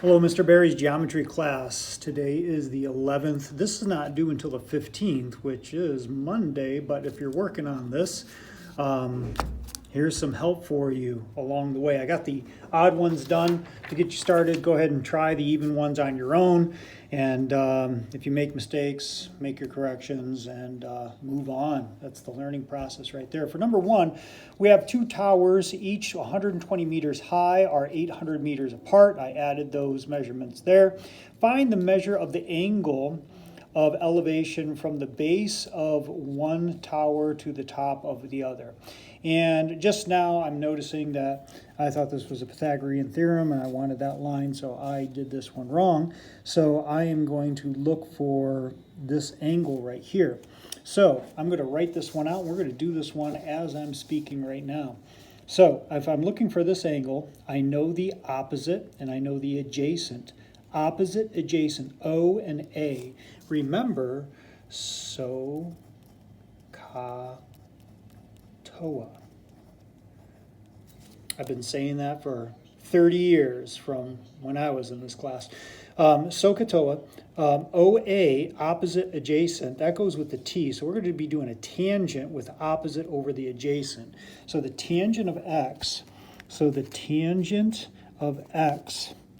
Hello, Mr. Barry's geometry class. Today is the 11th. This is not due until the 15th, which is Monday, but if you're working on this, um, here's some help for you along the way. I got the odd ones done to get you started. Go ahead and try the even ones on your own. And if you make mistakes, make your corrections and move on. That's the learning process right there. For number one, we have two towers, each 120 meters high, are 800 meters apart. I added those measurements there. Find the measure of the angle of elevation from the base of one tower to the top of the other. And just now I'm noticing that I thought this was a Pythagorean theorem and I wanted that line, so I did this one wrong. So I am going to look for this angle right here. So I'm going to write this one out. We're going to do this one as I'm speaking right now. So if I'm looking for this angle, I know the opposite and I know the adjacent. Opposite, adjacent, O and A. Remember, SOHCAHTOA. I've been saying that for 30 years from when I was in this class. SOHCAHTOA, OA, opposite, adjacent, that goes with the T. So we're going to be doing a tangent with opposite over the adjacent. So the tangent of X,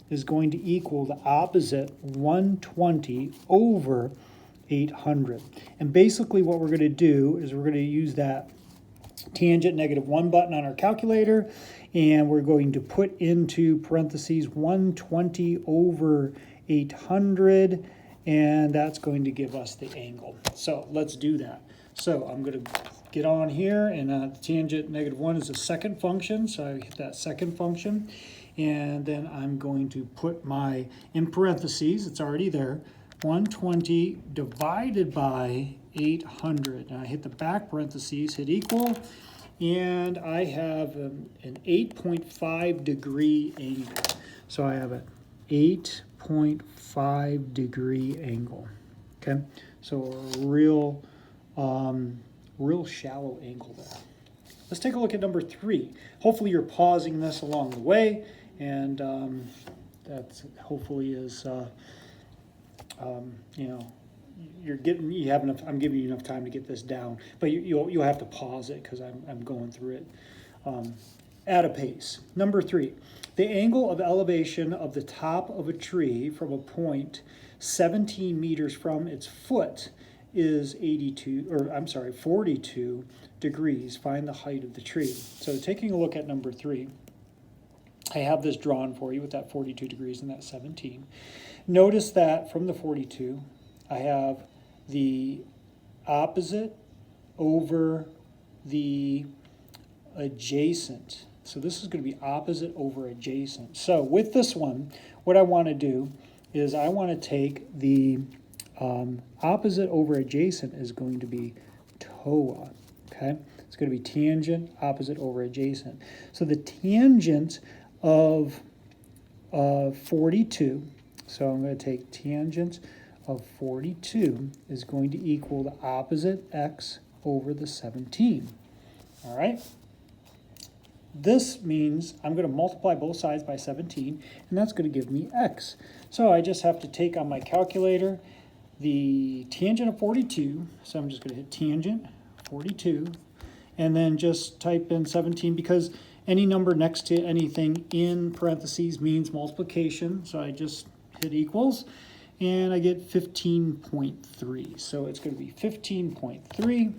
is going to equal the opposite 120 over 800. And basically what we're going to do is we're going to use that tangent -1 button on our calculator, and we're going to put into parentheses 120 over 800, and that's going to give us the angle. So let's do that. So I'm going to get on here, and tangent -1 is a second function, so I hit that second function. And then I'm going to put my, in parentheses, it's already there, 120 divided by 800. And I hit the back parentheses, hit equal, and I have an 8.5 degree angle. So I have an 8.5 degree angle. Okay, so a real shallow angle there. Let's take a look at number 3. Hopefully you're pausing this along the way, and that hopefully is, I'm giving you enough time to get this down, but you'll have to pause it because I'm going through it at a pace. Number 3, the angle of elevation of the top of a tree from a point 17 meters from its foot is 42 degrees. Find the height of the tree. So taking a look at number 3, I have this drawn for you with that 42 degrees and that 17. Notice that from the 42, I have the opposite over the adjacent. So this is going to be opposite over adjacent. So with this one, what I want to do is I want to take the opposite over adjacent is going to be TOA. Okay, it's going to be tangent opposite over adjacent. So the tangent of 42, so I'm going to take tangent of 42 is going to equal the opposite x over the 17. All right. This means I'm going to multiply both sides by 17, and that's going to give me x. So I just have to take on my calculator the tangent of 42, so I'm just going to hit tangent 42, and then just type in 17 because any number next to anything in parentheses means multiplication, so I just hit equals, and I get 15.3. So it's going to be 15.3,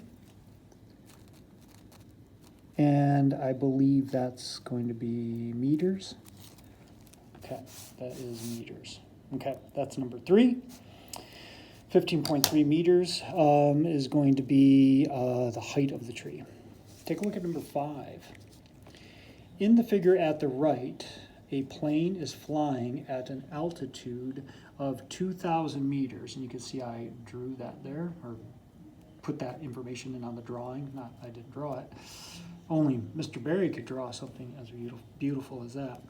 and I believe that's going to be meters. Okay, that is meters. Okay, that's number 3. 15.3 meters is going to be the height of the tree. Take a look at number 5. In the figure at the right, a plane is flying at an altitude of 2,000 meters. And you can see I drew that there, or put that information in on the drawing. I didn't draw it. Only Mr. Barry could draw something as beautiful as that.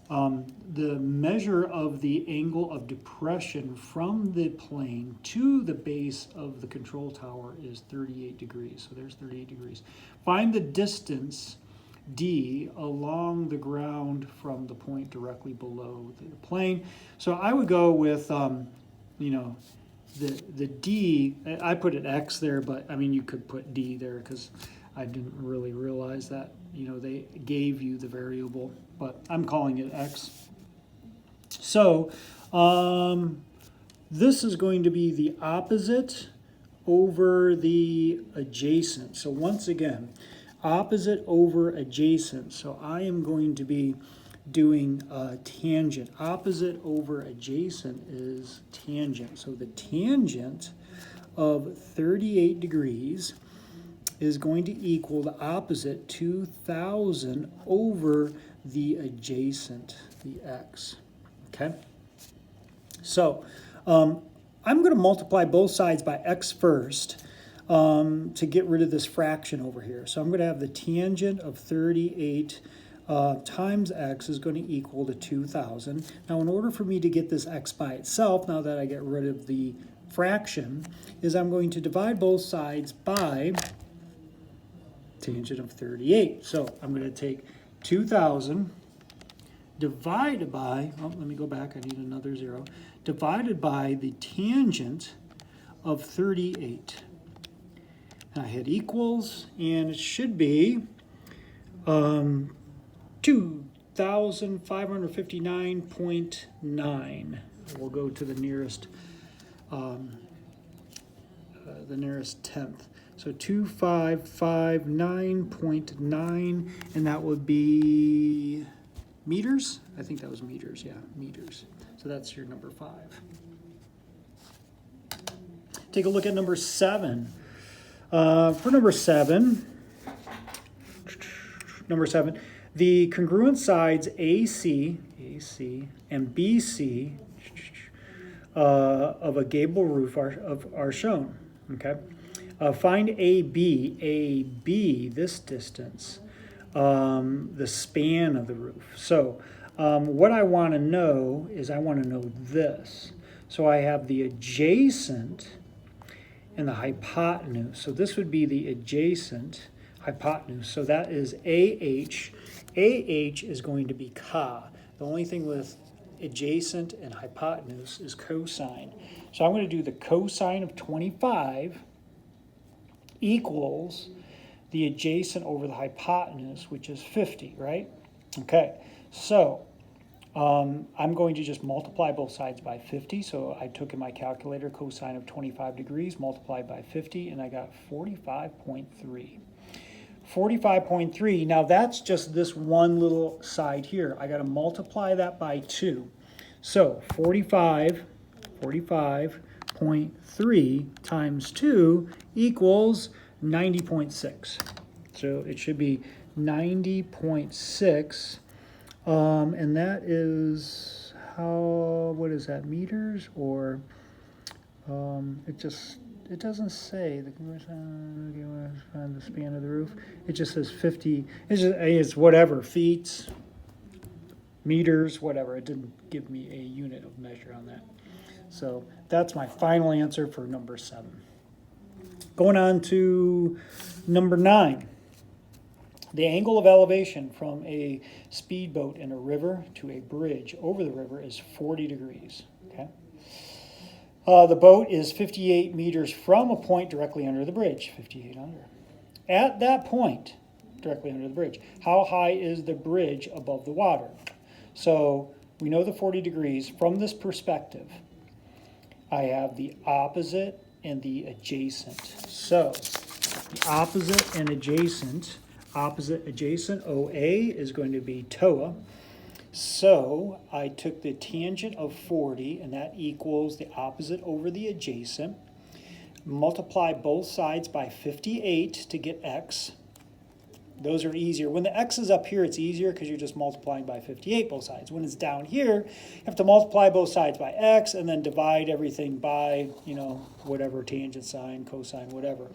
The measure of the angle of depression from the plane to the base of the control tower is 38 degrees. So there's 38 degrees. Find the distance D along the ground from the point directly below the plane. So I would go with, you know, the D. I put an X there, but I mean, you could put D there because I didn't really realize that, you know, they gave you the variable, but I'm calling it X. So this is going to be the opposite over the adjacent. So once again, opposite over adjacent. So I am going to be doing tangent. Opposite over adjacent is tangent. So the tangent of 38 degrees is going to equal the opposite 2,000 over the adjacent, the x. Okay? So I'm going to multiply both sides by x first to get rid of this fraction over here. So I'm going to have the tangent of 38 times x is going to equal to 2,000. Now, in order for me to get this x by itself, now that I get rid of the fraction, is I'm going to divide both sides by tangent of 38. So I'm going to take 2,000 divided by, oh, let me go back, I need another 0, divided by the tangent of 38. And I hit equals, and it should be 2,559.9. We'll go to the nearest tenth. So 2,559.9, and that would be meters? I think that was meters, yeah, meters. So that's your number 5. Take a look at number 7. For number 7, the congruent sides AC and BC of a gable roof are shown, okay? Find AB, this distance, the span of the roof. So what I want to know is I want to know this. So I have the adjacent and the hypotenuse. So this would be the adjacent hypotenuse. So that is AH. AH is going to be ka. The only thing with adjacent and hypotenuse is cosine. So I'm going to do the cosine of 25 equals the adjacent over the hypotenuse, which is 50, right? Okay, so I'm going to just multiply both sides by 50. So I took in my calculator cosine of 25 degrees multiplied by 50, and I got 45.3. 45.3, now that's just this one little side here. I got to multiply that by 2. So 45.3 times 2 equals 90.6. So it should be 90.6, and that is what is that, meters? Or it doesn't say the span of the roof. It just says 50. It's whatever, feet, meters, whatever. It didn't give me a unit of measure on that. So that's my final answer for number 7. Going on to number 9. The angle of elevation from a speedboat in a river to a bridge over the river is 40 degrees. Okay. The boat is 58 meters from a point directly under the bridge, 58 under. At that point, directly under the bridge, how high is the bridge above the water? So we know the 40 degrees. From this perspective, I have the opposite and the adjacent. So the opposite and adjacent, OA is going to be TOA. So I took the tangent of 40, and that equals the opposite over the adjacent. Multiply both sides by 58 to get x. Those are easier. When the x is up here, it's easier because you're just multiplying by 58 both sides. When it's down here, you have to multiply both sides by x and then divide everything by, whatever tangent, sine, cosine, whatever,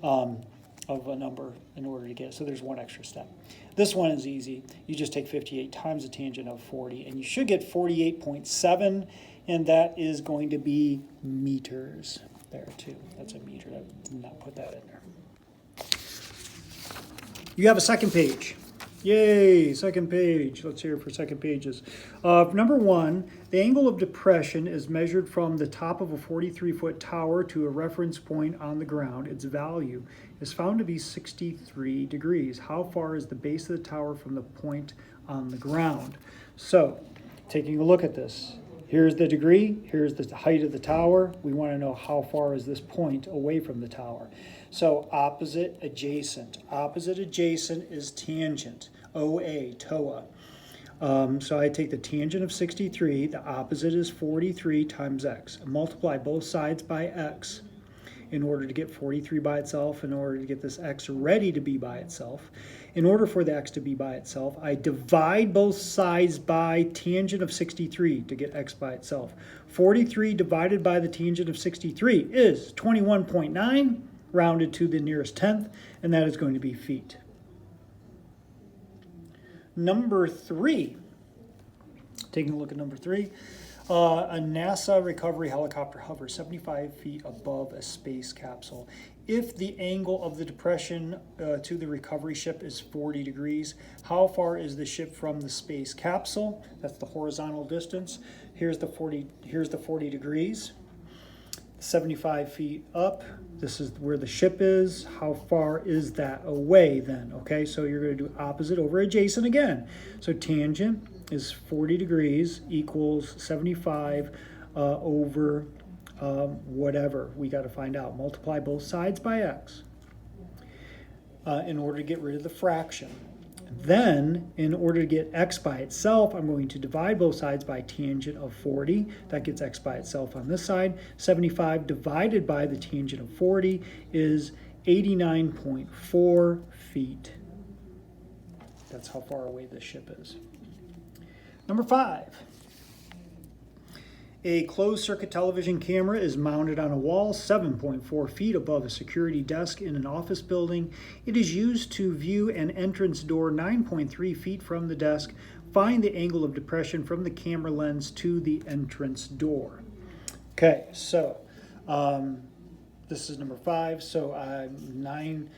of a number in order to get it. So there's one extra step. This one is easy. You just take 58 times the tangent of 40, and you should get 48.7, and that is going to be meters there too. That's a meter. I did not put that in there. You have a second page. Yay, second page. Let's hear it for second pages. Number 1, the angle of depression is measured from the top of a 43-foot tower to a reference point on the ground. Its value is found to be 63 degrees. How far is the base of the tower from the point on the ground? So, taking a look at this. Here's the degree, here's the height of the tower. We want to know how far is this point away from the tower. So opposite adjacent. Opposite adjacent is tangent, OA, TOA. So I take the tangent of 63, the opposite is 43 times x. Multiply both sides by x in order to get 43 by itself, in order to get this x ready to be by itself. In order for the x to be by itself, I divide both sides by tangent of 63 to get x by itself. 43 divided by the tangent of 63 is 21.9, rounded to the nearest tenth, and that is going to be feet. Number 3, taking a look at number 3. A NASA recovery helicopter hovers 75 feet above a space capsule. If the angle of the depression to the recovery ship is 40 degrees, how far is the ship from the space capsule? That's the horizontal distance. Here's the 40 degrees. 75 feet up. This is where the ship is. How far is that away then? Okay, so you're going to do opposite over adjacent again. So tangent is 40 degrees equals 75 over whatever. We got to find out. Multiply both sides by x in order to get rid of the fraction. Then, in order to get x by itself, I'm going to divide both sides by tangent of 40. That gets x by itself on this side. 75 divided by the tangent of 40 is 89.4 feet. That's how far away this ship is. Number 5. A closed-circuit television camera is mounted on a wall 7.4 feet above a security desk in an office building. It is used to view an entrance door 9.3 feet from the desk. Find the angle of depression from the camera lens to the entrance door. Okay, so this is number 5. So I'm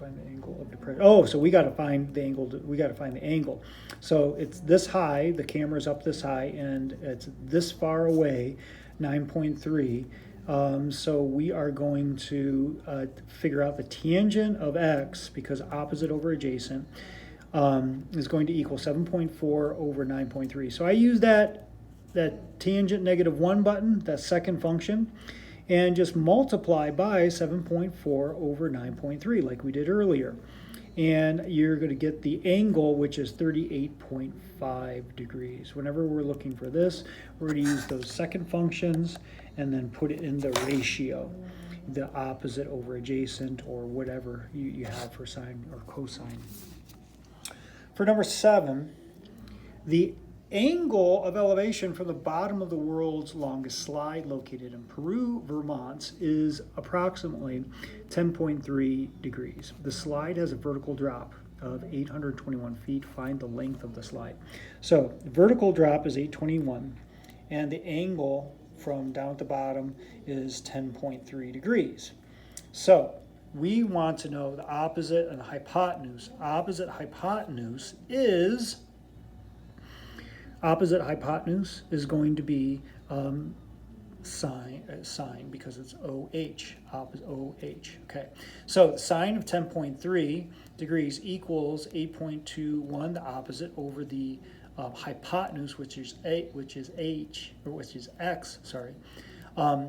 find the angle of depression. Oh, so we got to find the angle. We got to find the angle. So it's this high. The camera's up this high, and it's this far away, 9.3. So we are going to figure out the tangent of x, because opposite over adjacent is going to equal 7.4 over 9.3. So I use that tangent -1 button, that second function, and just multiply by 7.4 over 9.3 like we did earlier. And you're going to get the angle, which is 38.5 degrees. Whenever we're looking for this, we're going to use those second functions and then put it in the ratio, the opposite over adjacent, or whatever you have for sine or cosine. For number 7, the angle of elevation from the bottom of the world's longest slide, located in Peru, Vermont, is approximately 10.3 degrees. The slide has a vertical drop of 821 feet. Find the length of the slide. So the vertical drop is 821, and the angle from down at the bottom is 10.3 degrees. So we want to know the opposite and the hypotenuse. Opposite hypotenuse is going to be sine, because it's OH, opposite OH. Okay, so the sine of 10.3 degrees equals 8.21, the opposite over the hypotenuse, which is x. Sorry. I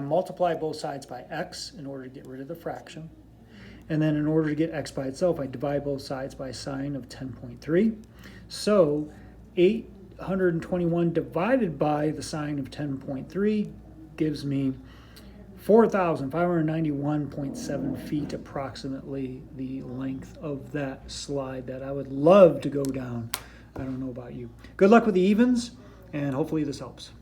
multiply both sides by x in order to get rid of the fraction, and then in order to get x by itself, I divide both sides by sine of 10.3. So 821 divided by the sine of 10.3 gives me 4,591.7 feet, approximately the length of that slide that I would love to go down. I don't know about you. Good luck with the evens, and hopefully this helps.